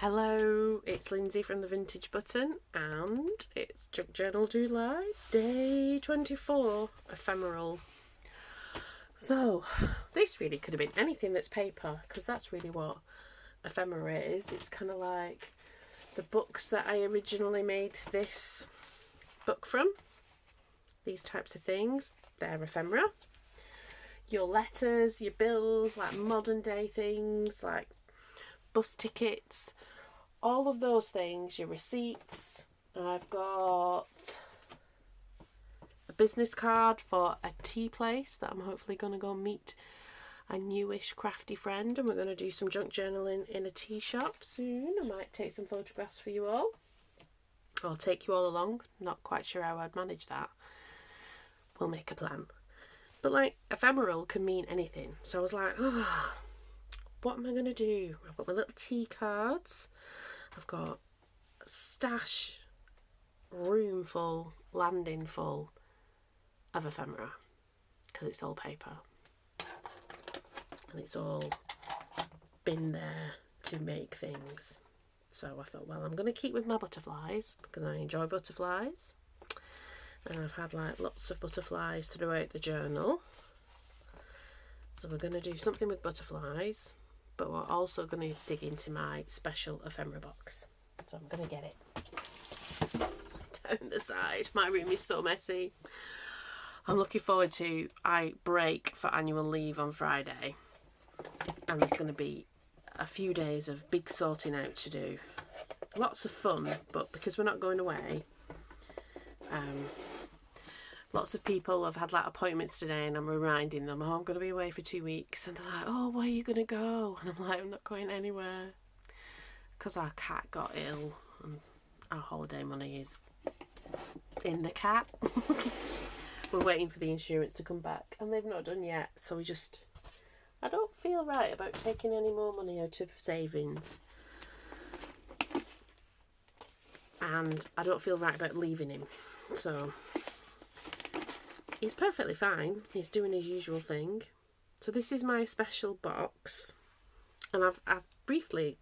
Hello, it's Lindsay from the Vintage Button, and it's Junk Journal July, day 24, Ephemeral. So, this really could have been anything that's paper, because that's really what ephemera is. It's kind of like the books that I originally made this book from. These types of things, they're ephemera. Your letters, your bills, like modern day things, like bus tickets, all of those things, your receipts. I've got a business card for a tea place that I'm hopefully going to go meet a newish crafty friend, and we're going to do some junk journaling in a tea shop soon. I might take some photographs for you all. I'll take you all along. Not quite sure how I'd manage that. We'll make a plan. But like, ephemeral can mean anything. So I was like, oh, what am I going to do? I've got my little tea cards. I've got a stash, room full, landing full of ephemera, because it's all paper. And it's all been there to make things. So I thought, well, I'm going to keep with my butterflies, because I enjoy butterflies. And I've had like lots of butterflies throughout the journal. So we're going to do something with butterflies, but we're also going to dig into my special ephemera box. So I'm going to get it down the side. My room is so messy. I'm looking forward to, I break for annual leave on Friday, and there's going to be a few days of big sorting out to do. Lots of fun, but because we're not going away, lots of people have had like appointments today, and I'm reminding them, oh, I'm going to be away for 2 weeks, and they're like, oh, where are you going to go? And I'm like, I'm not going anywhere, because our cat got ill and our holiday money is in the cat. We're waiting for the insurance to come back, and they've not done yet, so I don't feel right about taking any more money out of savings, and I don't feel right about leaving him. So he's perfectly fine. He's doing his usual thing. So this is my special box, and I've briefly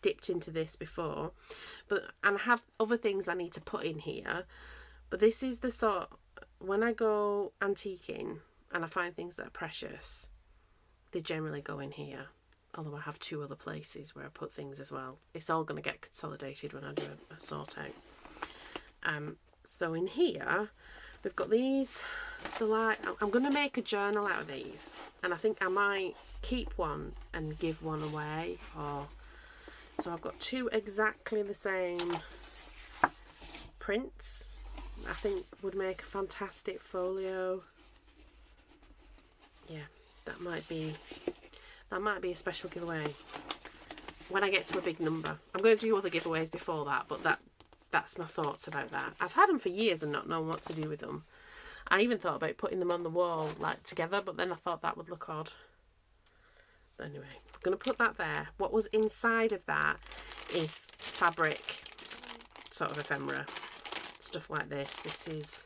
dipped into this before, and I have other things I need to put in here. But this is the sort, when I go antiquing and I find things that are precious, they generally go in here. Although I have 2 other places where I put things as well. It's all going to get consolidated when I do a sort out. So in here, we've got these. I'm going to make a journal out of these, and I think I might keep one and give one away. So I've got 2 exactly the same prints. I think would make a fantastic folio. Yeah, that might be a special giveaway when I get to a big number. I'm going to do other giveaways before that, but that's my thoughts about that. I've had them for years and not known what to do with them. I even thought about putting them on the wall like together, but then I thought that would look odd. But anyway, I'm going to put that there. What was inside of that is fabric, sort of ephemera, stuff like this. This is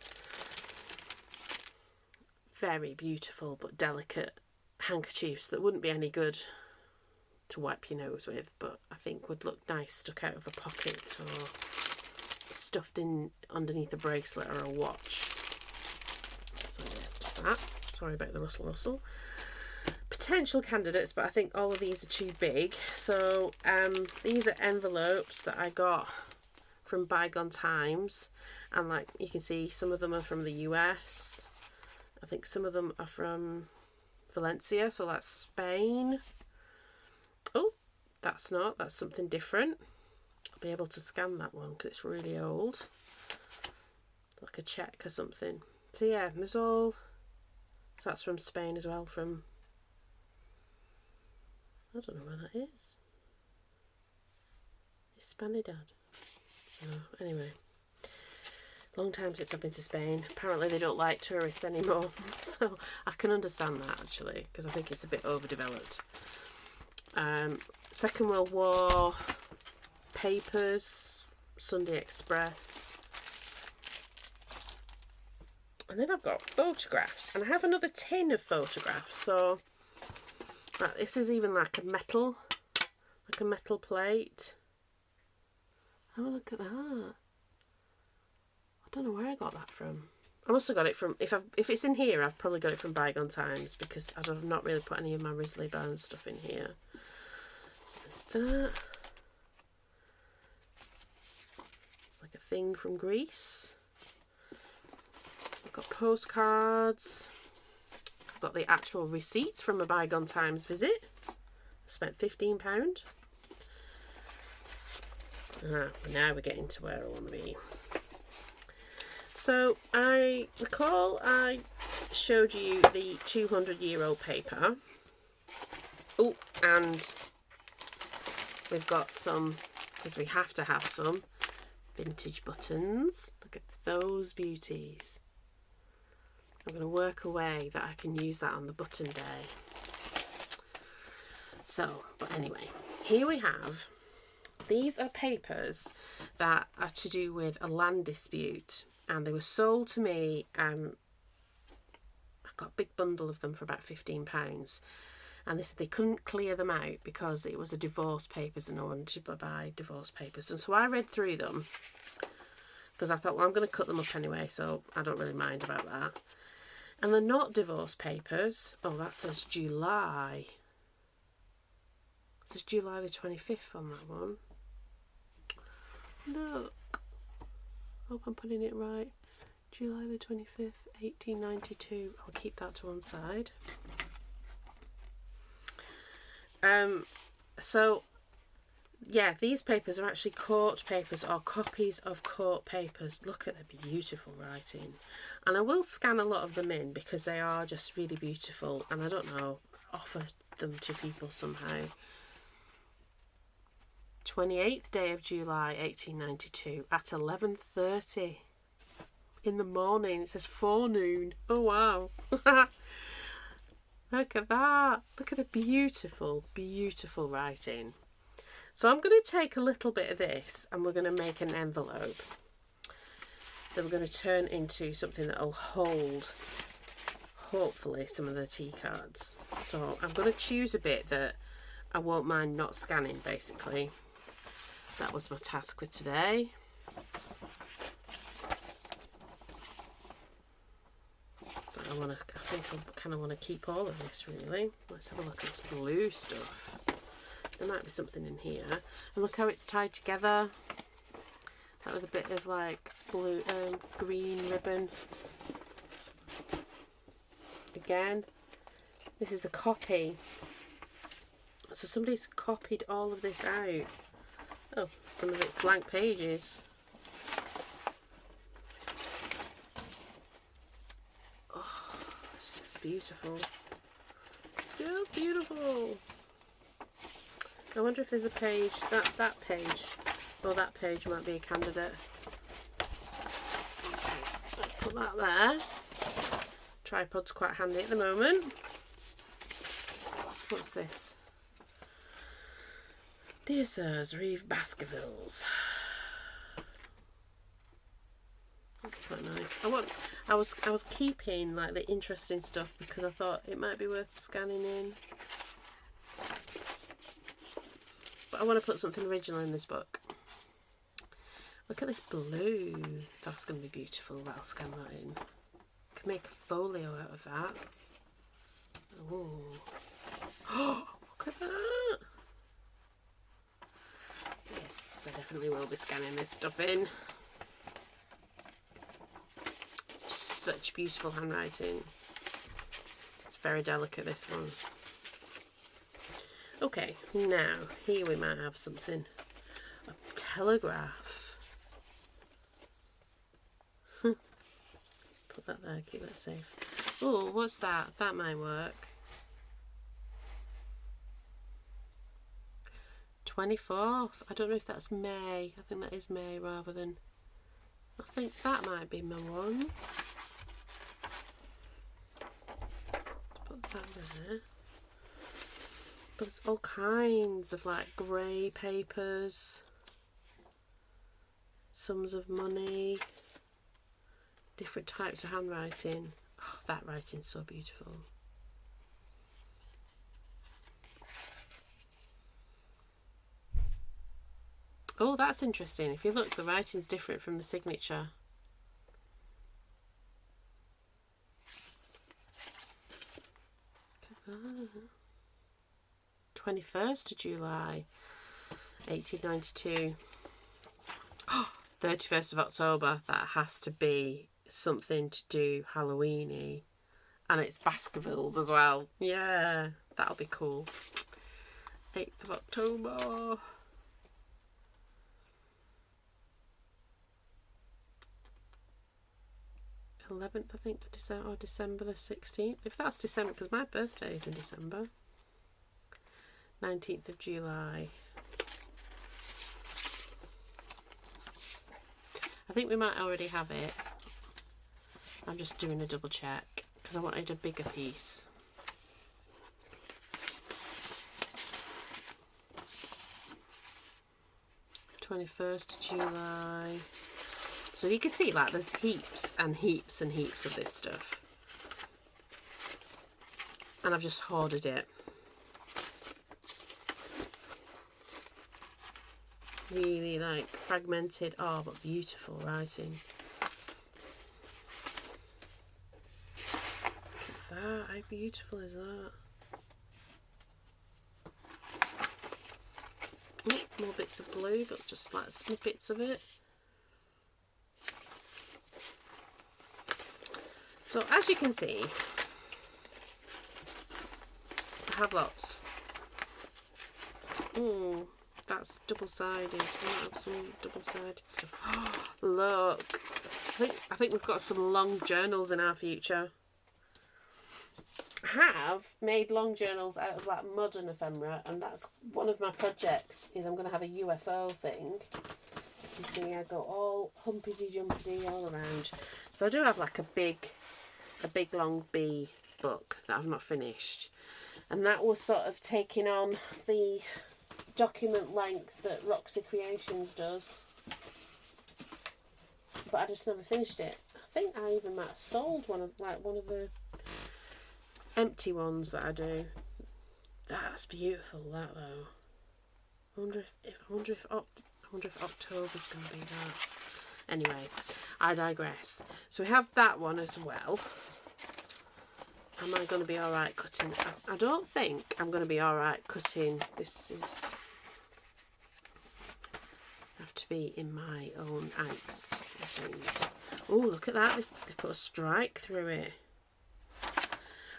very beautiful but delicate handkerchiefs that wouldn't be any good to wipe your nose with, but I think would look nice stuck out of a pocket or stuffed in underneath a bracelet or a watch. So yeah, that. Sorry about the rustle. Potential candidates, but I think all of these are too big. So these are envelopes that I got from bygone times, and like you can see, some of them are from the US. I think some of them are from Valencia, so that's Spain. Oh, that's something different. I'll be able to scan that one because it's really old, like a check or something. So yeah, there's all. So that's from Spain as well, from, I don't know where that is. Hispanidad. Oh, anyway, long time since I've been to Spain. Apparently they don't like tourists anymore, so I can understand that actually, because I think it's a bit overdeveloped. Second World War papers, Sunday Express, and then I've got photographs, and I have another tin of photographs. So this is even like a metal plate. Have a look at that. I don't know where I got that from. I must have got it from, if it's in here, I've probably got it from Bygone Times, because I've not really put any of my Risley Bound stuff in here. So there's that. It's like a thing from Greece. I've got postcards. I've got the actual receipts from a Bygone Times visit. I spent £15. Now we're getting to where I want to be. So I recall I showed you the 200-year-old paper. Oh, and we've got some, because we have to have some, vintage buttons. Look at those beauties. I'm going to work a way that I can use that on the button day. So, but anyway, here we have, these are papers that are to do with a land dispute, and they were sold to me. I got a big bundle of them for about £15, and they said they couldn't clear them out because it was a divorce papers and I wanted to buy divorce papers. And so I read through them because I thought, well, I'm going to cut them up anyway, so I don't really mind about that. And they're not divorce papers. Oh, that says July. It says July the 25th on that one. Look. Hope I'm putting it right. July the 25th, 1892. I'll keep that to one side. So, yeah, these papers are actually court papers or copies of court papers. Look at the beautiful writing. And I will scan a lot of them in because they are just really beautiful. And I don't know, offer them to people somehow. 28th day of July 1892 at 11:30 in the morning. It says forenoon. Oh wow. Look at that. Look at the beautiful, beautiful writing. So I'm going to take a little bit of this and we're going to make an envelope that we're going to turn into something that will hold, hopefully, some of the tea cards. So I'm going to choose a bit that I won't mind not scanning, basically. That was my task for today. But I think I kind of want to keep all of this, really. Let's have a look at this blue stuff. There might be something in here. And look how it's tied together. That with a bit of like blue, green ribbon. Again, this is a copy. So somebody's copied all of this out. Oh, some of it's blank pages. Oh, it's just beautiful. Just beautiful. I wonder if there's a page, that page, or that page might be a candidate. Okay, let's put that there. Tripod's quite handy at the moment. What's this? Dear Sirs, Reeve Baskervilles. That's quite nice. I was keeping like the interesting stuff because I thought it might be worth scanning in. But I want to put something original in this book. Look at this blue. That's going to be beautiful. I'll scan that in. Can make a folio out of that. Oh, look at that. Yes, I definitely will be scanning this stuff in. Such beautiful handwriting. It's very delicate, this one. Okay, now here we might have something. A telegraph. Put that there, keep that safe. Oh, what's that? That might work. 24th. I don't know if that's May. I think that is May rather than... I think that might be my one. Put that there. There's all kinds of like grey papers. Sums of money. Different types of handwriting. Oh, that writing's so beautiful. Oh, that's interesting. If you look, the writing's different from the signature. Look at that. 21st of July, 1892. 31st of October. That has to be something to do Halloweeny. And it's Baskervilles as well. Yeah, that'll be cool. 8th of October. 11th, I think, or December the 16th. If that's December, because my birthday is in December. 19th of July. I think we might already have it. I'm just doing a double check because I wanted a bigger piece. '21st of July. So you can see, like, there's heaps and heaps and heaps of this stuff. And I've just hoarded it. Really, like, fragmented. Oh, but beautiful writing. Look at that. How beautiful is that? Oh, more bits of blue, but just, like, snippets of it. So, as you can see, I have lots. That's double-sided. I might have some double-sided stuff. Look, I think we've got some long journals in our future. I have made long journals out of, like, mud and ephemera, and that's one of my projects. Is I'm going to have a UFO thing. This is going to go all humpity-jumpity all around. So I do have, like, a big long bee book that I've not finished, and that was sort of taking on the document length that Roxy Creations does, but I just never finished it. I think I even might have sold one of the empty ones that I do. That's beautiful, that though. I wonder if October's going to be that. Anyway, I digress. So we have that one as well. Am I going to be alright cutting? I don't think I'm going to be alright cutting. This is... have to be in my own angst of things. Oh, look at that. They've put a strike through it.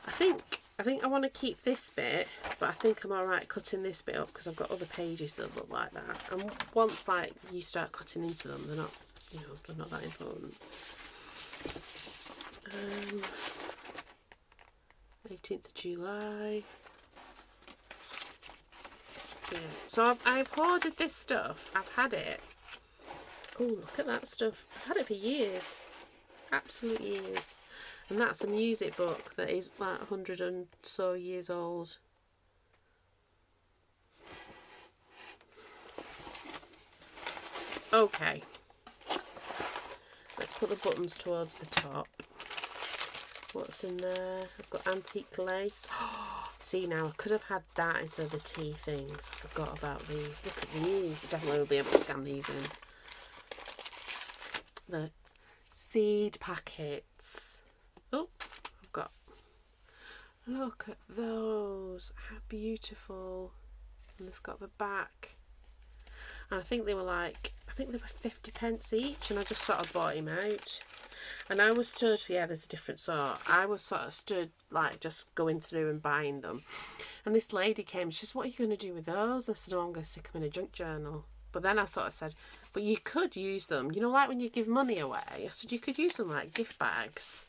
I think I want to keep this bit, but I think I'm alright cutting this bit up because I've got other pages that look like that. And once, like, you start cutting into them, they're not, you know, they're not that important. 18th of July. Yeah. So I've hoarded this stuff. I've had it. Oh, look at that stuff. I've had it for years. Absolute years. And that's a music book that is like 100 and so years old. Okay. Let's put the buttons towards the top. What's in there? I've got antique lace. See, now I could have had that instead of the tea things. I forgot about these. Look at these. I definitely will be able to scan these in. The seed packets. Oh, I've got... Look at those. How beautiful. And they've got the back. And I think they were like... I think they were 50 pence each. And I just sort of bought him out. And I was stood... Yeah, there's a different sort. I was sort of stood, like, just going through and buying them. And this lady came. She says, what are you going to do with those? I said, oh, I'm going to stick them in a junk journal. But then I sort of said, but you could use them. You know, like when you give money away. I said, you could use them like gift bags.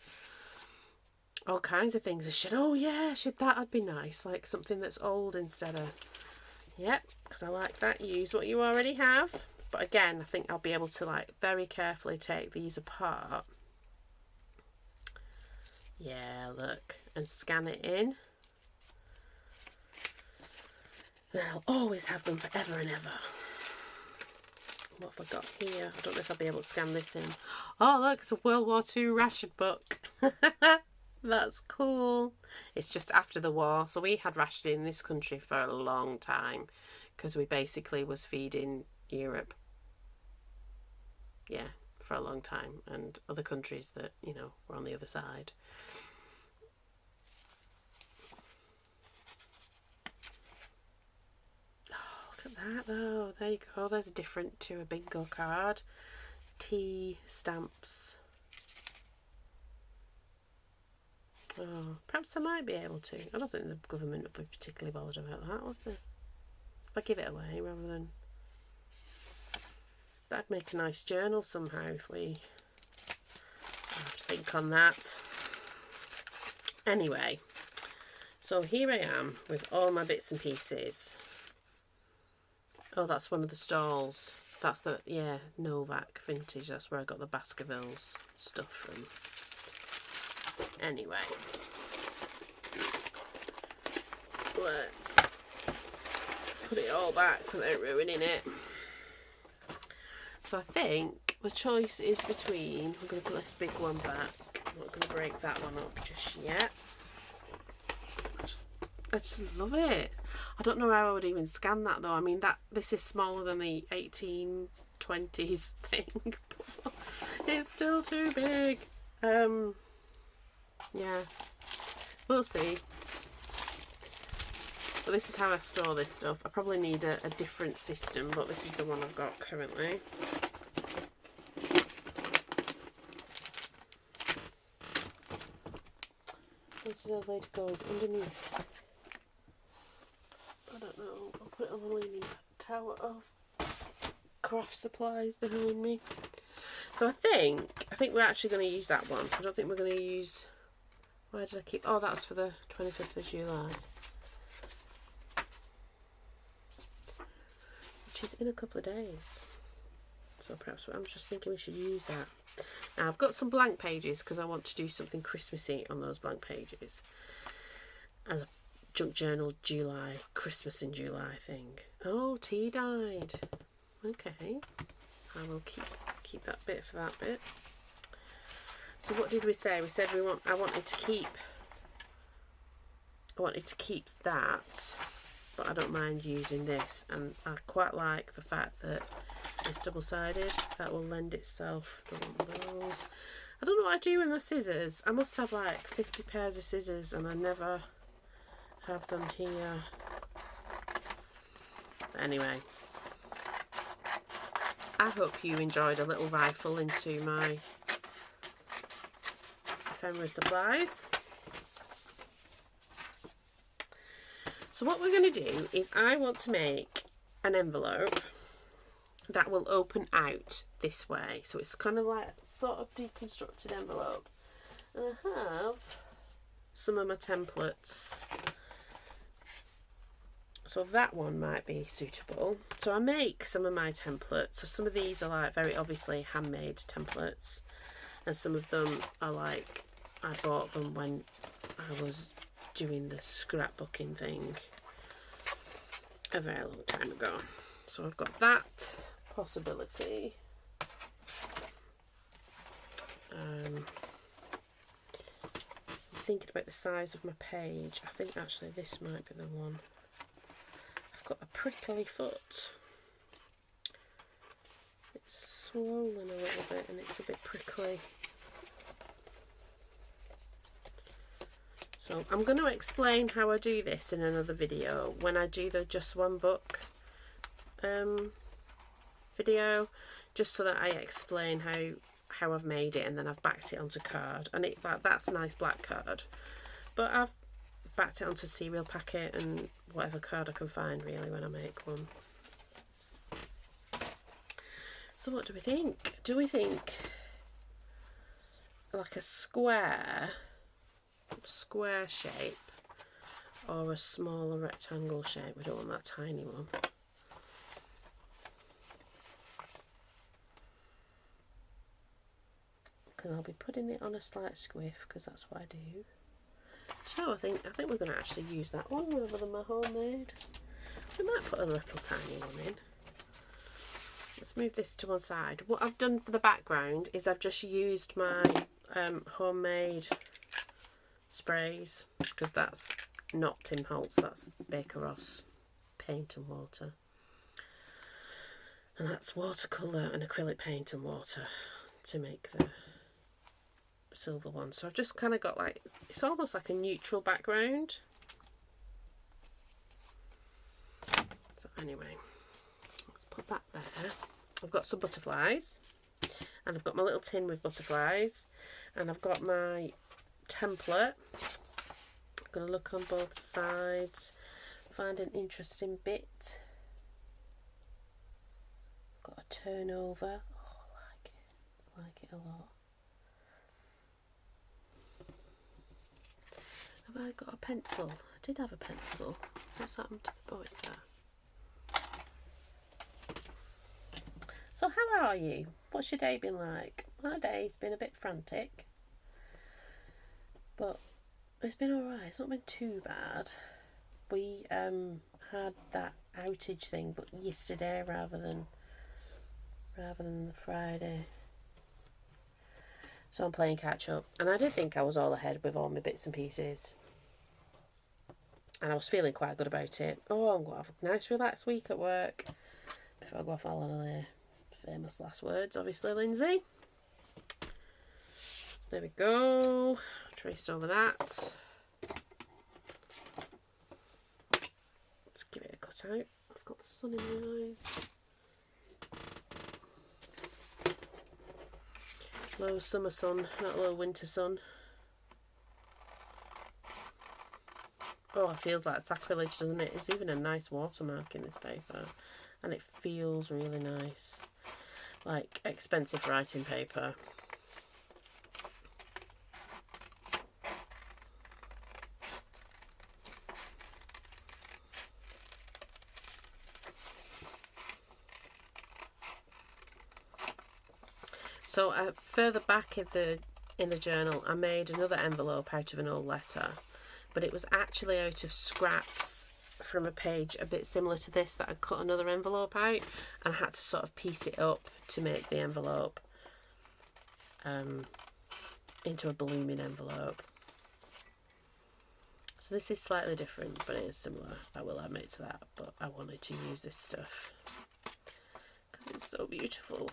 All kinds of things. I said, oh yeah, that'd be nice. Like something that's old instead of... Yep, because I like that. Use what you already have. But again, I think I'll be able to, like, very carefully take these apart. Yeah, look. And scan it in. Then I'll always have them forever and ever. What have I got here? I don't know if I'll be able to scan this in. Oh, look, it's a World War II ration book. That's cool. It's just after the war. So we had rationing in this country for a long time because we basically was feeding Europe yeah, for a long time, and other countries that, you know, were on the other side. Oh, look at that though. There you go. There's a different to a bingo card. Tea stamps. Oh, perhaps I might be able to. I don't think the government would be particularly bothered about that, would they? If I give it away rather than... That'd make a nice journal somehow if we... I'll have to think on that. Anyway, so here I am with all my bits and pieces. Oh, that's one of the stalls. That's the, yeah, Novak Vintage. That's where I got the Baskervilles stuff from. Anyway, let's put it all back without ruining it. So I think the choice is between, we're going to put this big one back. I'm not going to break that one up just yet. I just love it. I don't know how I would even scan that though. I mean, this is smaller than the 1820s thing. It's still too big. Yeah, we'll see. But this is how I store this stuff. I probably need a different system, but this is the one I've got currently. Where does the lid go? Is underneath? I don't know. I'll put it on the leaning tower of craft supplies behind me. So I think we're actually going to use that one. I don't think we're going to use... Why did I keep... Oh, that's for the 25th of July. Which is in a couple of days. So perhaps I'm just thinking we should use that. Now, I've got some blank pages because I want to do something Christmassy on those blank pages. As a junk journal July, Christmas in July thing. Oh, tea dyed. Okay. I will keep that bit for that bit. So what did we say? We said I wanted to keep that, but I don't mind using this, and I quite like the fact that it's double-sided. That will lend itself. Don't want those. I don't know what I do with my scissors. I must have like 50 pairs of scissors and I never have them here. But anyway, I hope you enjoyed a little rifle into my ephemera supplies. So what we're going to do is I want to make an envelope that will open out this way. So it's kind of like a sort of deconstructed envelope. And I have some of my templates. So that one might be suitable. So I make some of my templates. So some of these are like very obviously handmade templates. And some of them are like I bought them when I was doing the scrapbooking thing a very long time ago. So I've got that possibility. I'm thinking about the size of my page. I think actually this might be the one. I've got a prickly foot. It's swollen a little bit and it's a bit prickly. So I'm going to explain how I do this in another video when I do the just one book video, just so that I explain how I've made it, and then I've backed it onto card, and that's a nice black card, but I've backed it onto cereal packet and whatever card I can find really when I make one. So what do we think? Do we think like a square shape or a smaller rectangle shape? We don't want that tiny one. Because I'll be putting it on a slight squiff because that's what I do. So I think we're going to actually use that one rather than my homemade. We might put a little tiny one in. Let's move this to one side. What I've done for the background is I've just used my homemade sprays, because that's not Tim Holtz, that's Baker Ross paint and water. And that's watercolour and acrylic paint and water to make the silver one. So I've just kind of got like, it's almost like a neutral background. So anyway, let's put that there. I've got some butterflies, and I've got my little tin with butterflies, and I've got my template. I'm going to look on both sides, find an interesting bit. Got a turnover. Oh, I like it a lot. Have I got a pencil? I did have a pencil. What's happened to the... Oh, it's there. So how are you? What's your day been like? My day's been a bit frantic, but it's been alright. It's not been too bad. We had that outage thing, but yesterday rather than the Friday. So I'm playing catch up, and I did think I was all ahead with all my bits and pieces, and I was feeling quite good about it. Oh, I'm going to have a nice relaxed week at work before I go off on holiday. Famous last words, obviously, Lindsay. So there we go. Traced over that. Let's give it a cut out. I've got the sun in my eyes. Low summer sun, not low winter sun. Oh, it feels like sacrilege, doesn't it? It's even a nice watermark in this paper, and it feels really nice, like expensive writing paper. So further back in the journal, I made another envelope out of an old letter, but it was actually out of scraps from a page a bit similar to this that I'd cut another envelope out, and I had to sort of piece it up to make the envelope into a blooming envelope. So this is slightly different, but it is similar. I will admit to that, but I wanted to use this stuff because it's so beautiful.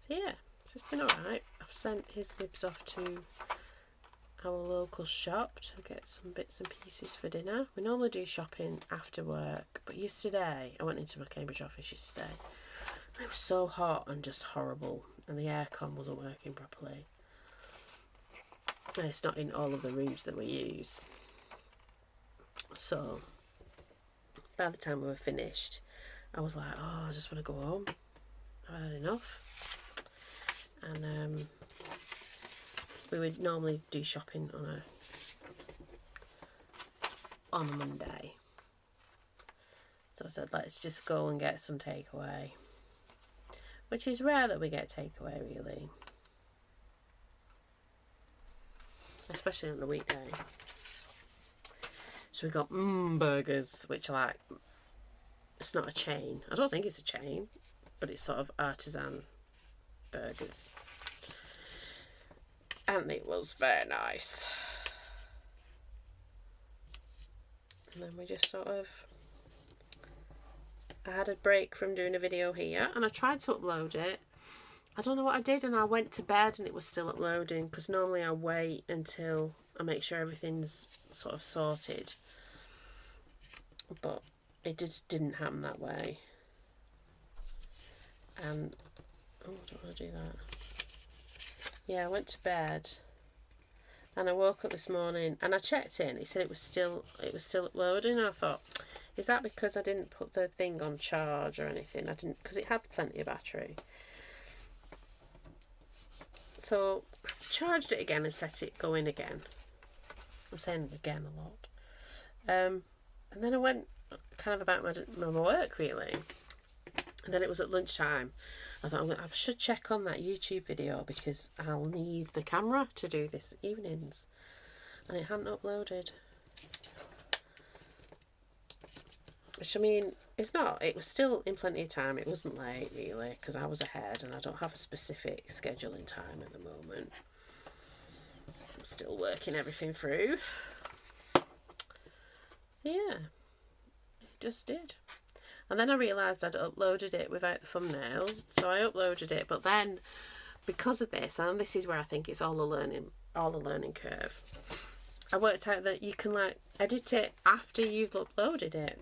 So yeah, so it's been alright. I've sent his nibs off to our local shop to get some bits and pieces for dinner. We normally do shopping after work, but yesterday, I went into my Cambridge office yesterday, and it was so hot and just horrible, and the aircon wasn't working properly. And it's not in all of the rooms that we use. So, by the time we were finished, I was like, oh, I just want to go home. I've had enough. And we would normally do shopping on a Monday. So I said, let's just go and get some takeaway, which is rare that we get takeaway, really, especially on a weekday. So we got burgers, which are like, it's not a chain. I don't think it's a chain, but it's sort of artisan burgers, and it was very nice. And then we just sort of, I had a break from doing a video here, and I tried to upload it. I don't know what I did, and I went to bed and it was still uploading, because normally I wait until I make sure everything's sort of sorted, but it just didn't happen that way. And oh, I don't want to do that. Yeah, I went to bed, and I woke up this morning and I checked it, and it said it was still uploading. And I thought, is that because I didn't put the thing on charge or anything? I didn't, because it had plenty of battery. So I charged it again and set it going again. I'm saying it again a lot. And then I went kind of about my work, really. And then it was at lunchtime. I thought, I should check on that YouTube video, because I'll need the camera to do this evenings. And it hadn't uploaded. Which, I mean, it's not. It was still in plenty of time. It wasn't late, really, because I was ahead, and I don't have a specific scheduling time at the moment. So I'm still working everything through. Yeah, it just did. And then I realised I'd uploaded it without the thumbnail, so I uploaded it. But then, because of this, and this is where I think it's all a learning curve, I worked out that you can like edit it after you've uploaded it.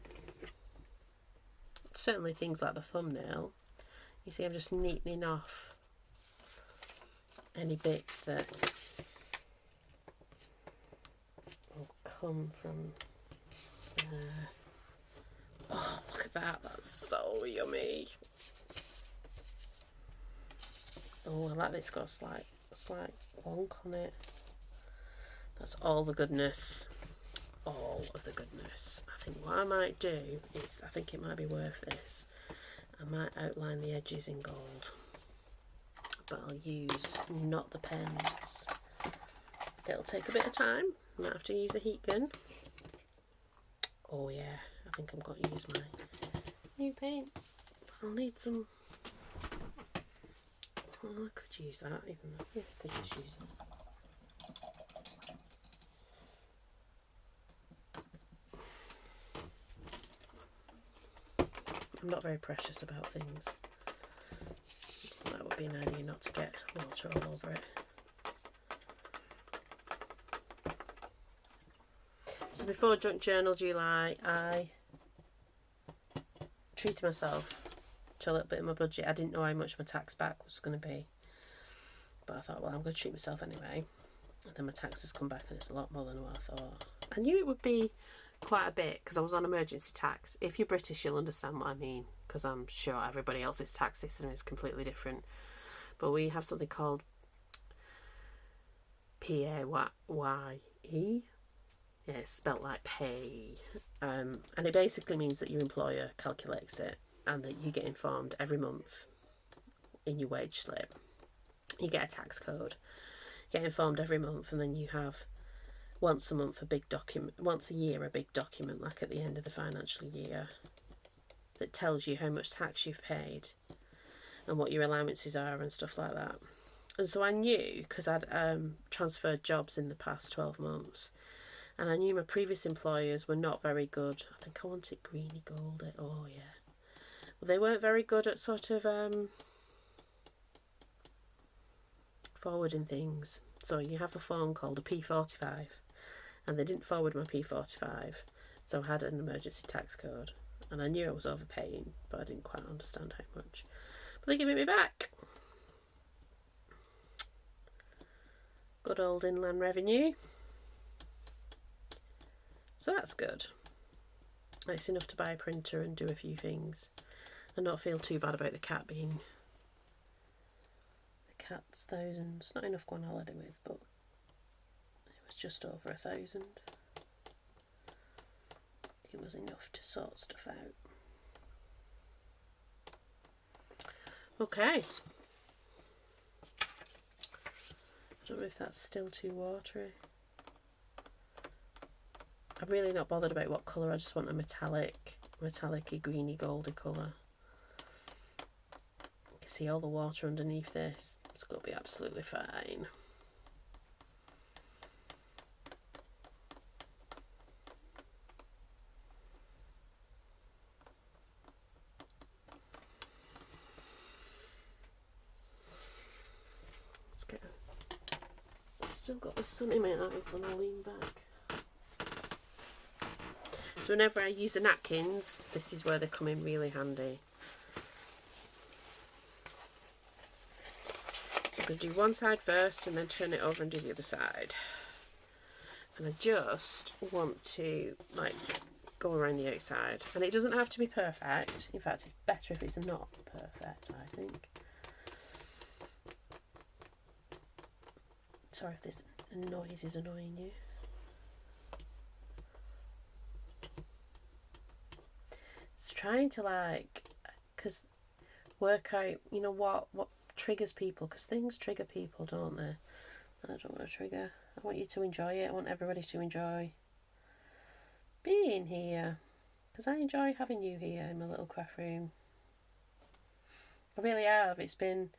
Certainly things like the thumbnail. You see, I'm just neatening off any bits that will come from there. Oh, look at that. That's so yummy. Oh, I like this. It's got a slight bonk on it. That's all the goodness. All of the goodness. I think what I might do is, I think it might be worth this. I might outline the edges in gold. But I'll use not the pens. It'll take a bit of time. I might have to use a heat gun. Oh yeah. I think I'm going to use my new paints. I'll need some. Well, I could use that even though. Yeah, I could just use that. I'm not very precious about things. That would be an idea not to get water all over it. So before Junk Journal July, I treated myself to a little bit of my budget. I didn't know how much my tax back was going to be, but I thought, well, I'm going to treat myself anyway. And then my tax has come back and it's a lot more than what I thought. I knew it would be quite a bit because I was on emergency tax. If you're British, you'll understand what I mean, because I'm sure everybody else's tax system is completely different. But we have something called PAYE. Yeah, it's spelt like pay. And it basically means that your employer calculates it and that you get informed every month in your wage slip. You get a tax code. You get informed every month, and then you have once a month a big document, once a year a big document, like at the end of the financial year, that tells you how much tax you've paid and what your allowances are and stuff like that. And so I knew, because I'd transferred jobs in the past 12 months, and I knew my previous employers were not very good. I think I wanted greeny gold. Oh yeah. Well, they weren't very good at sort of forwarding things. So you have a form called a P45, and they didn't forward my P45, so I had an emergency tax code, and I knew I was overpaying, but I didn't quite understand how much. But they give it me back. Good old Inland Revenue. So that's good. It's enough to buy a printer and do a few things and not feel too bad about the cat being the cat's thousands. Not enough to go on holiday with, but it was just over 1,000. It was enough to sort stuff out. Okay. I don't know if that's still too watery. I'm really not bothered about what colour. I just want a metallic-y, greeny, goldy colour. You can see all the water underneath this. It's going to be absolutely fine. Let's get. I've still got the sun in my eyes when I lean back. So whenever I use the napkins, this is where they come in really handy. So I'm going to do one side first and then turn it over and do the other side. And I just want to like go around the outside. And it doesn't have to be perfect. In fact, it's better if it's not perfect, I think. Sorry if this noise is annoying you. Trying to because work out, you know, what triggers people, because things trigger people, don't they? I don't want to trigger. I want you to enjoy it. I want everybody to enjoy being here, because I enjoy having you here in my little craft room. I really have. It's been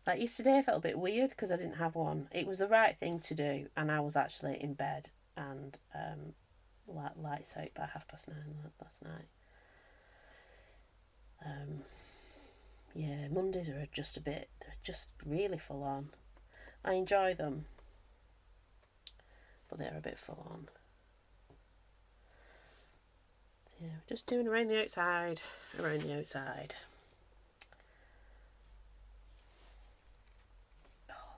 like yesterday. I felt a bit weird because I didn't have one. It was the right thing to do, and I was actually in bed and lights out by 9:30 last night. Yeah, Mondays are just they're just really full on. I enjoy them, but they're a bit full on. So yeah, we're just doing around the outside. Oh,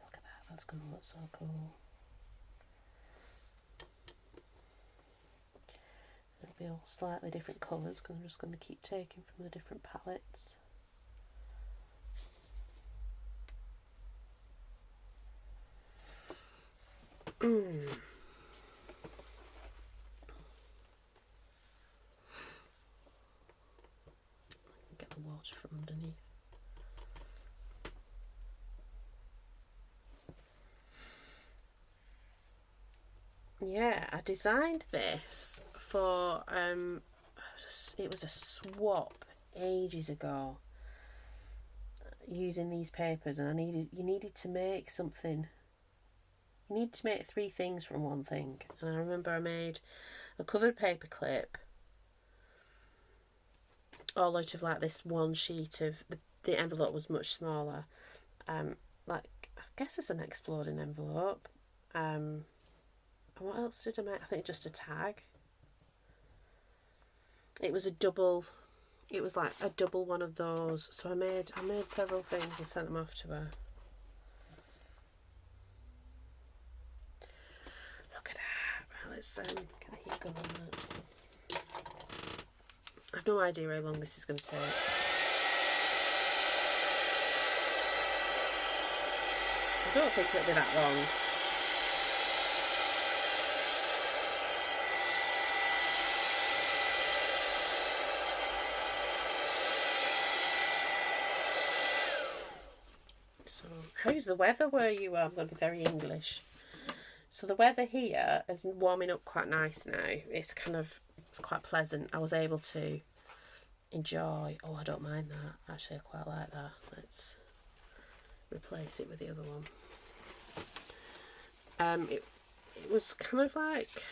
look at that. That's going to look so cool. It'll be all slightly different colours because I'm just going to keep taking from the different palettes. Get the water from underneath. Yeah, I designed this for it was a swap ages ago using these papers, and you needed to make something. You need to make 3 things from one thing, and I remember I made a covered paper clip all out of like this one sheet of the envelope was much smaller. Like I guess it's an exploding envelope. And what else did I make? I think just a tag. It was a double. It was like a double one of those. So I made several things and sent them off to her. Look at that. Right, let's get a heat gun on that. I have no idea how long this is going to take. I don't think it'll be that long. So, how's the weather where you are? I'm going to be very English. So the weather here is warming up quite nice now. It's quite pleasant. I was able to enjoy. Oh, I don't mind that. Actually, I quite like that. Let's replace it with the other one. It was kind of like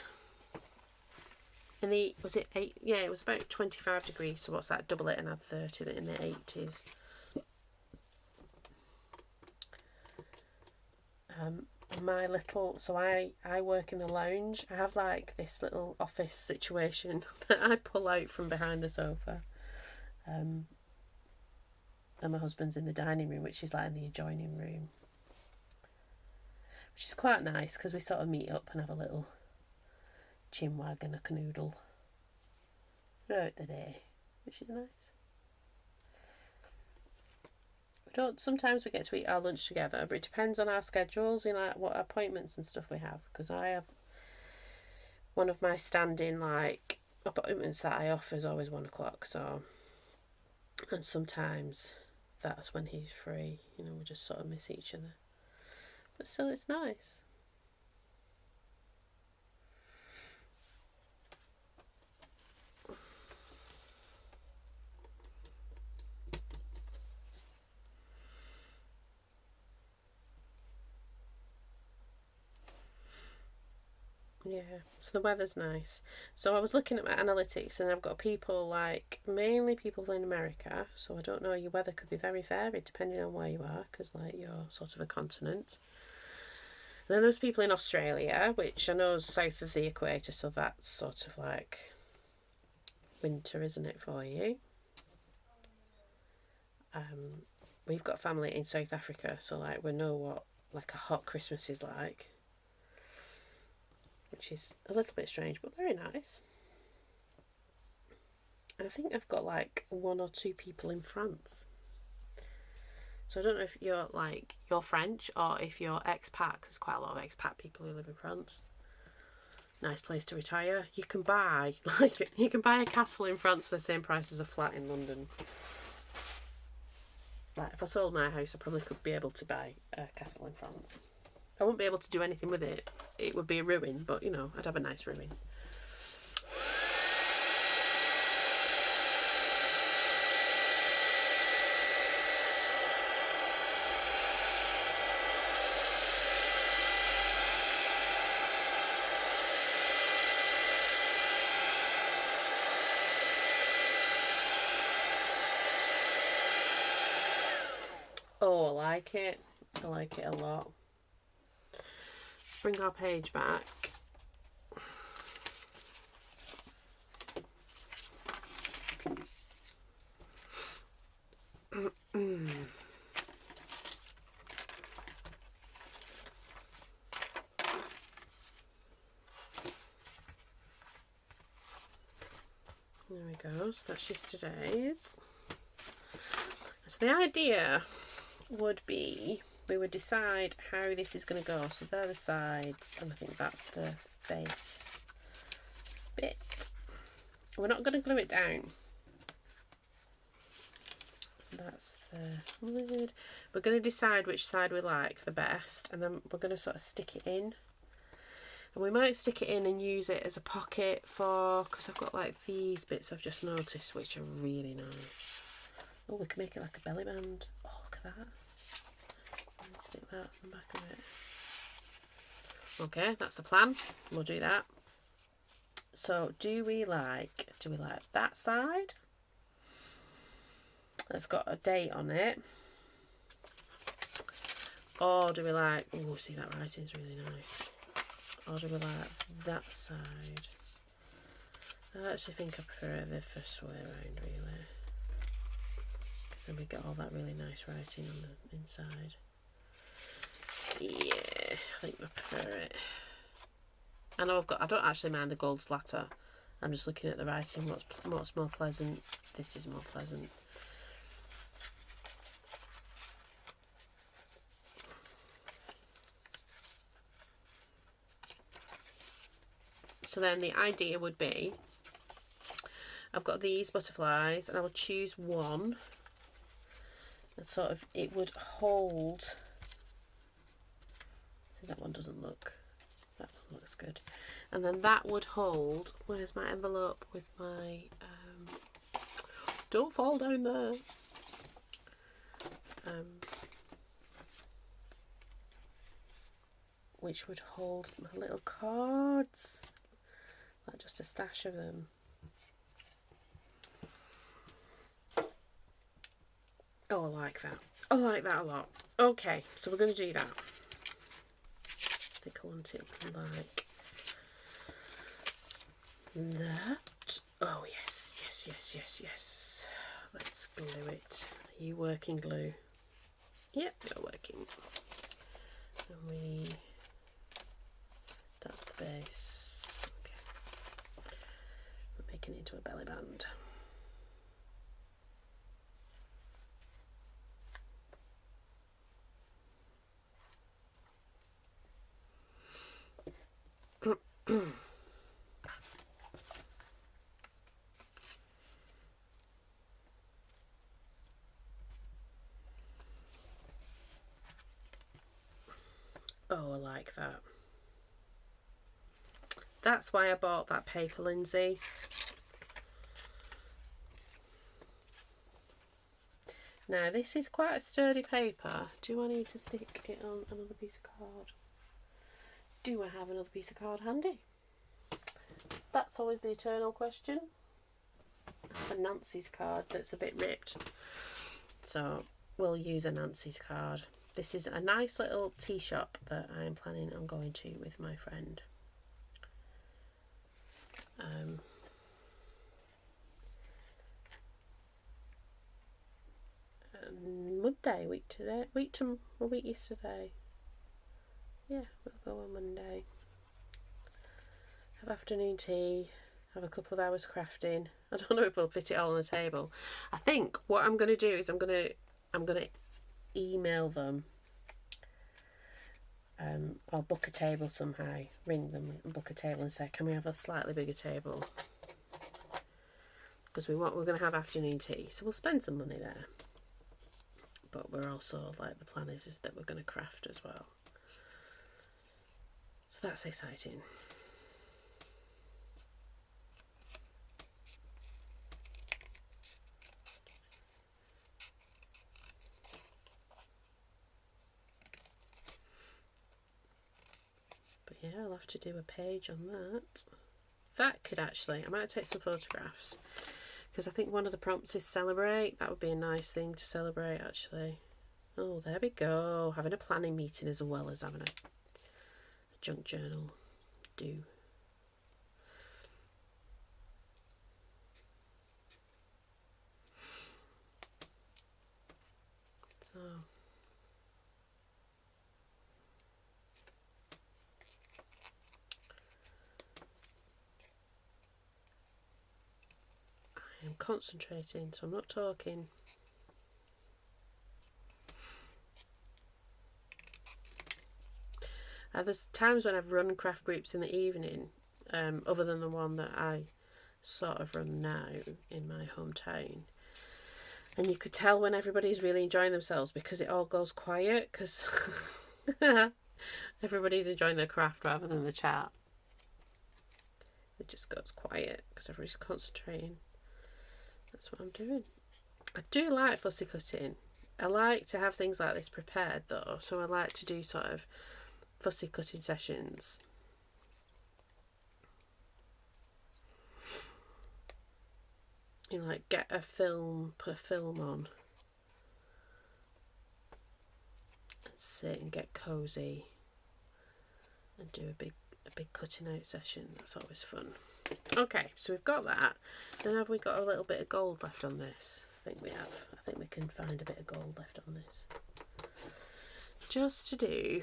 was it 8? Yeah, it was about 25 degrees. So what's that? Double it and add 30 in the 80s. I work in the lounge. I have like this little office situation that I pull out from behind the sofa. And my husband's in the dining room, which is like in the adjoining room. Which is quite nice because we sort of meet up and have a little chinwag and a canoodle throughout the day, which is nice. Sometimes we get to eat our lunch together, but it depends on our schedules, like what appointments and stuff we have. Because I have one of my standing like appointments that I offer is always 1 o'clock. So, and sometimes that's when he's free. We just sort of miss each other. But still, it's nice. Yeah, so the weather's nice. So I was looking at my analytics and I've got people mainly people in America. So I don't know, your weather could be very varied depending on where you are because you're sort of a continent. And then there's people in Australia, which I know is south of the equator. So that's sort of like winter, isn't it, for you? We've got family in South Africa. So we know what a hot Christmas is like. Which is a little bit strange, but very nice. And I think I've got 1 or 2 people in France. So I don't know if you're French or if you're expat, because quite a lot of expat people who live in France. Nice place to retire. You can buy a castle in France for the same price as a flat in London. If I sold my house, I probably could be able to buy a castle in France. I wouldn't be able to do anything with it. It would be a ruin, but I'd have a nice ruin. Oh, I like it. I like it a lot. Let's bring our page back. There we go, so that's yesterday's. So the idea would be, we would decide how this is going to go. So they're the sides, and I think that's the base bit. We're not going to glue it down. That's the lid. We're going to decide which side we like the best, and then we're going to sort of stick it in. And we might stick it in and use it as a pocket for, because I've got like these bits I've just noticed which are really nice. Oh, we can make it like a belly band. Oh, look at that. And stick that on the back of it. Okay, that's the plan. We'll do that. So do we like that side? That's got a date on it. Or do we like, oh, see that writing's really nice. Or do we like that side? I actually think I prefer it the first way around, really. Because then we get all that really nice writing on the inside. Yeah, I think I prefer it. I know I don't actually mind the gold splatter. I'm just looking at the writing, what's more pleasant. This is more pleasant. So then the idea would be, I've got these butterflies and I will choose one and sort of, it would hold, see that one doesn't look, that one looks good. And then that would hold, where's my envelope with my, don't fall down there. Which would hold my little cards. Like just a stash of them. Oh, I like that. I like that a lot. Okay, so we're going to do that. I think I want it like that. Oh, yes, yes, yes, yes, yes. Let's glue it. Are you working glue? Yep, you're working. And that's the base. Okay. We're making it into a belly band. Oh, I like that. That's why I bought that paper, Lindsay. Now, this is quite a sturdy paper. Do I need to stick it on another piece of card? Do I have another piece of card handy? That's always the eternal question. I have a Nancy's card that's a bit ripped. So, we'll use a Nancy's card. This is a nice little tea shop that I'm planning on going to with my friend. Monday, a week yesterday. Yeah, we'll go on Monday. Have afternoon tea, have a couple of hours crafting. I don't know if we'll fit it all on the table. I think what I'm going to do is I'm going to email them. I'll book a table somehow, ring them and book a table and say, can we have a slightly bigger table? Because we're going to have afternoon tea, so we'll spend some money there. But we're also, like, the plan is that we're going to craft as well. So that's exciting. But yeah, I'll have to do a page on that. That could actually, I might take some photographs. Because I think one of the prompts is celebrate. That would be a nice thing to celebrate, actually. Oh, there we go. Having a planning meeting as well as having a junk journal do. So I am concentrating, so I'm not talking. There's times when I've run craft groups in the evening, other than the one that I sort of run now in my hometown. And you could tell when everybody's really enjoying themselves because it all goes quiet because everybody's enjoying their craft rather than the chat. It just goes quiet because everybody's concentrating. That's what I'm doing. I do like fussy cutting. I like to have things like this prepared though, so I like to do sort of fussy cutting sessions. You know, like get a film, put a film on and sit and get cozy and do a big cutting out session. That's always fun. Okay, so we've got that. Then have we got a little bit of gold left on this? I think we have. I think we can find a bit of gold left on this. Just to do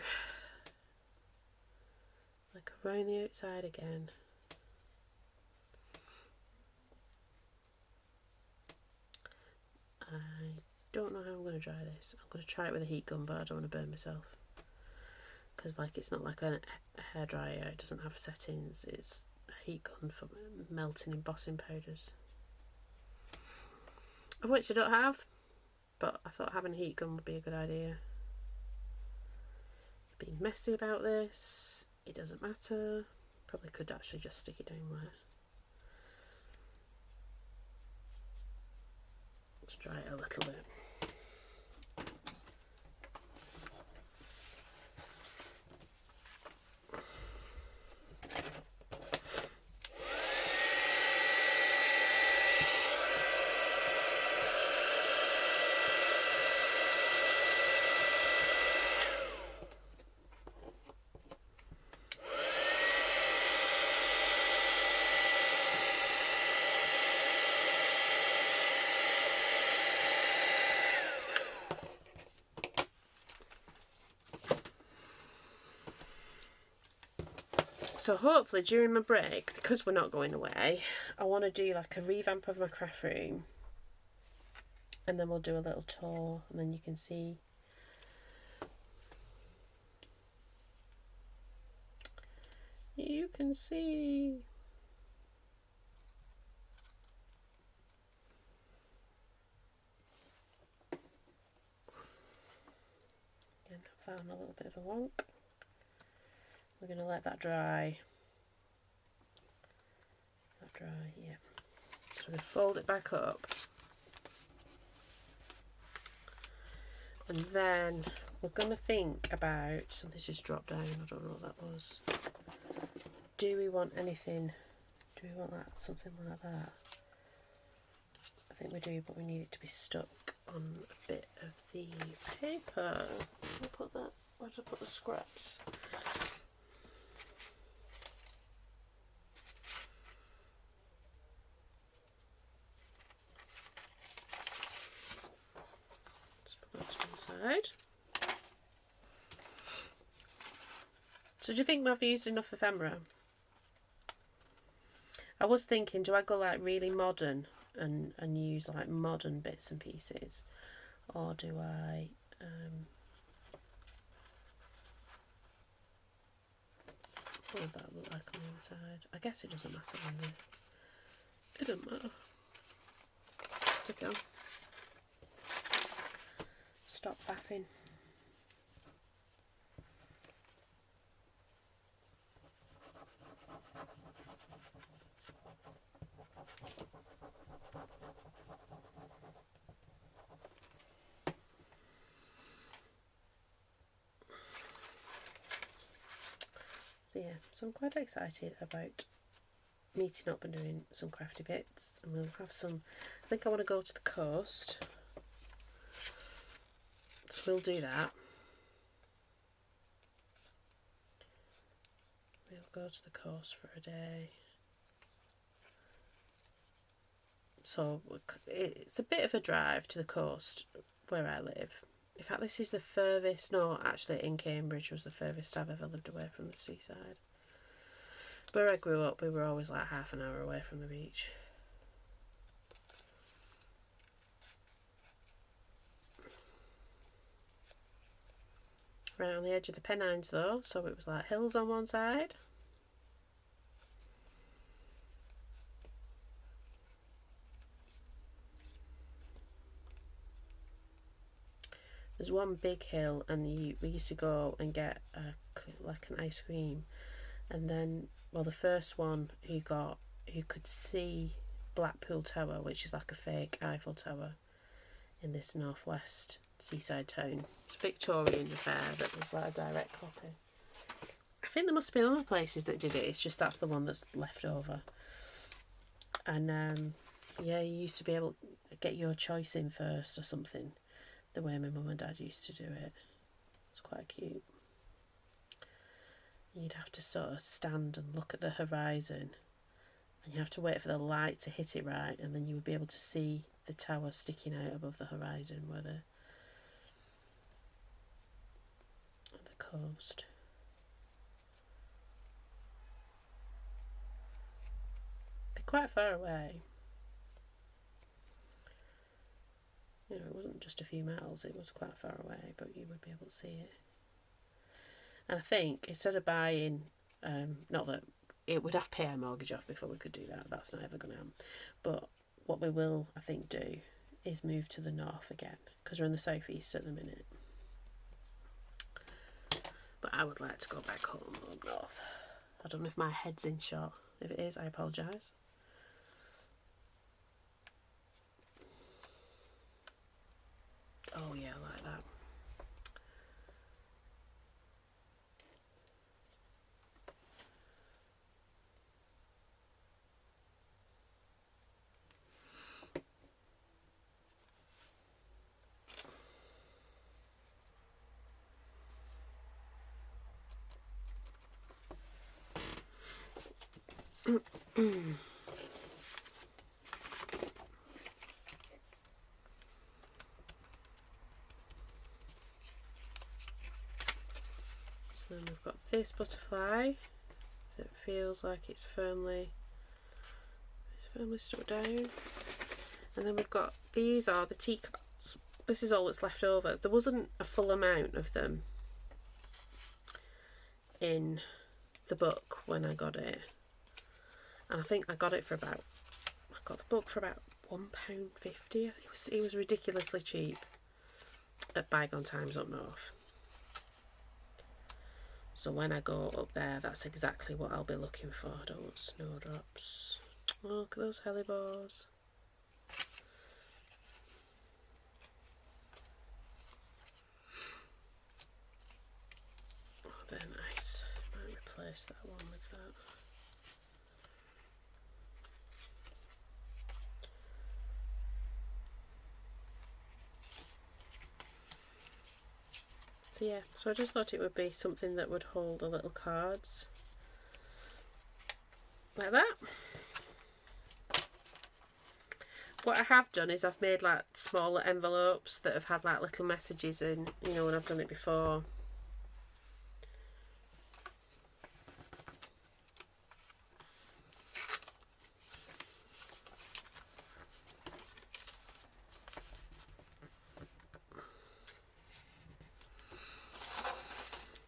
like around the outside again. I don't know how I'm going to dry this. I'm going to try it with a heat gun, but I don't want to burn myself. Because like it's not like a hairdryer, it doesn't have settings. It's a heat gun for melting embossing powders. Of which I don't have, but I thought having a heat gun would be a good idea. Being messy about this, it doesn't matter. Probably could actually just stick it down there. Let's dry it a little bit. So hopefully during my break, because we're not going away, I want to do like a revamp of my craft room. And then we'll do a little tour and then you can see. You can see. Again, I found a little bit of a wonk. We're going to let that dry. That dry, yeah. So we're going to fold it back up. And then we're going to think about, something's just dropped down, I don't know what that was. Do we want anything, do we want that, something like that? I think we do, but we need it to be stuck on a bit of the paper. I'll put that, where did I put the scraps? Side. So do you think I've used enough ephemera? I was thinking, do I go like really modern and use like modern bits and pieces, or do I what would that look like on the other side? I guess it doesn't matter on there. It doesn't matter. Stick it on. Stop faffing. So yeah, so I'm quite excited about meeting up and doing some crafty bits, and we'll have some. I think I want to go to the coast So we'll do that. We'll go to the coast for a day. So it's a bit of a drive to the coast where I live. In fact, this is the furthest, no, actually in Cambridge was the furthest I've ever lived away from the seaside. Where I grew up, we were always like half an hour away from the beach. Right on the edge of the Pennines though, so it was like hills on one side. There's one big hill, and we used to go and get like an ice cream, and then, well, the first one he could see Blackpool Tower, which is like a fake Eiffel Tower in this northwest seaside town. It's a Victorian affair that was like a direct copy. I think there must have been other places that did it, it's just that's the one that's left over. And yeah, you used to be able to get your choice in first or something, the way my mum and dad used to do it. It's quite cute. You'd have to sort of stand and look at the horizon, and you have to wait for the light to hit it right, and then you would be able to see the tower sticking out above the horizon where the coast. Be quite far away. You know, it wasn't just a few miles, it was quite far away, but you would be able to see it. And I think instead of buying, not that it would have to pay our mortgage off before we could do that, that's not ever going to happen, but what we will, I think, do is move to the north again, because we're in the southeast at the minute. But I would like to go back home up north. I don't know if my head's in shot. If it is, I apologise. Oh yeah, I like that. So then we've got this butterfly that feels like it's firmly stuck down, and then we've got, these are the teacups. This is all that's left over. There wasn't a full amount of them in the book when I got it, and I think I got it for about, I got the book for about £1.50. It was ridiculously cheap at Bygone Times up north. So when I go up there, that's exactly what I'll be looking for. I don't want snowdrops. Oh, look at those hellebores. Oh, they're nice. Might replace that one with that. So yeah, so I just thought it would be something that would hold the little cards like that. What I have done is I've made like smaller envelopes that have had like little messages in, you know, when I've done it before.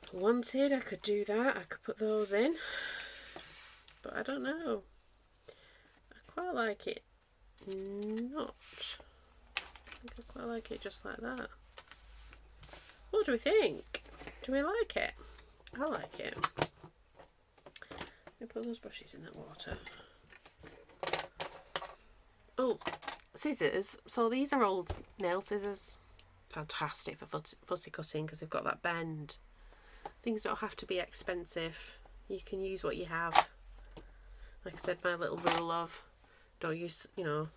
If I wanted, I could do that. I could put those in, but I don't know. I quite like it not. I think I quite like it just like that. What do we think? Do we like it? I like it. Let me put those brushes in that water. Oh, scissors. So these are old nail scissors. Fantastic for fussy cutting because they've got that bend. Things don't have to be expensive. You can use what you have. Like I said, my little rule of don't use, you know,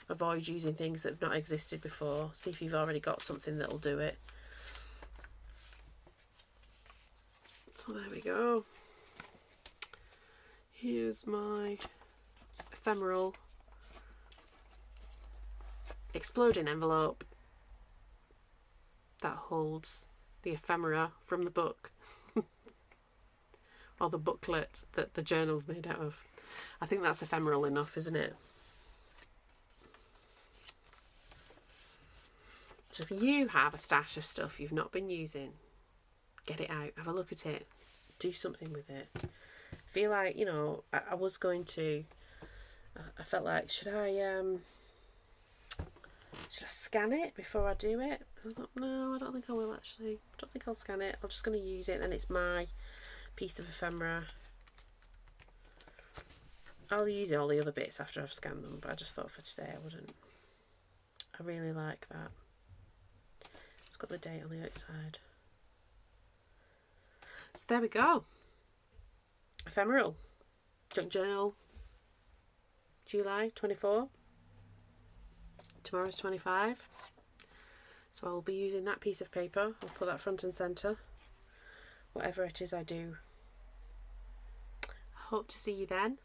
avoid using things that have not existed before. See if you've already got something that'll do it. So there we go. Here's my ephemeral exploding envelope that holds the ephemera from the book. Or the booklet that the journal's made out of. I think that's ephemeral enough, isn't it? So if you have a stash of stuff you've not been using, get it out, have a look at it, do something with it. I feel like, you know, I was going to, I felt like, should I scan it before I do it? I thought, no, I don't think I will actually. I don't think I'll scan it. I'm just going to use it, then it's my piece of ephemera. I'll use all the other bits after I've scanned them, but I just thought for today I wouldn't. I really like that. It's got the date on the outside. So there we go. Ephemeral. Junk journal. July 24. Tomorrow's 25. So I'll be using that piece of paper. I'll put that front and centre. Whatever it is I do. I hope to see you then.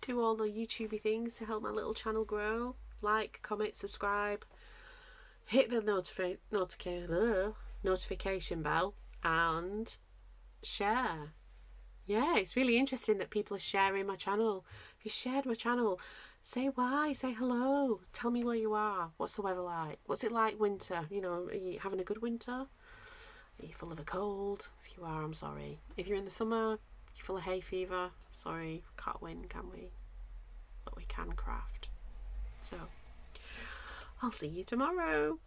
Do all the YouTubey things to help my little channel grow. Like, comment, subscribe. Hit the notification bell and share. Yeah, it's really interesting that people are sharing my channel. If you shared my channel, say why, say hello, tell me where you are. What's the weather like? What's it like winter? You know, are you having a good winter? Are you full of a cold? If you are, I'm sorry. If you're in the summer, you're full of hay fever. Sorry, can't win, can we? But we can craft. So, I'll see you tomorrow.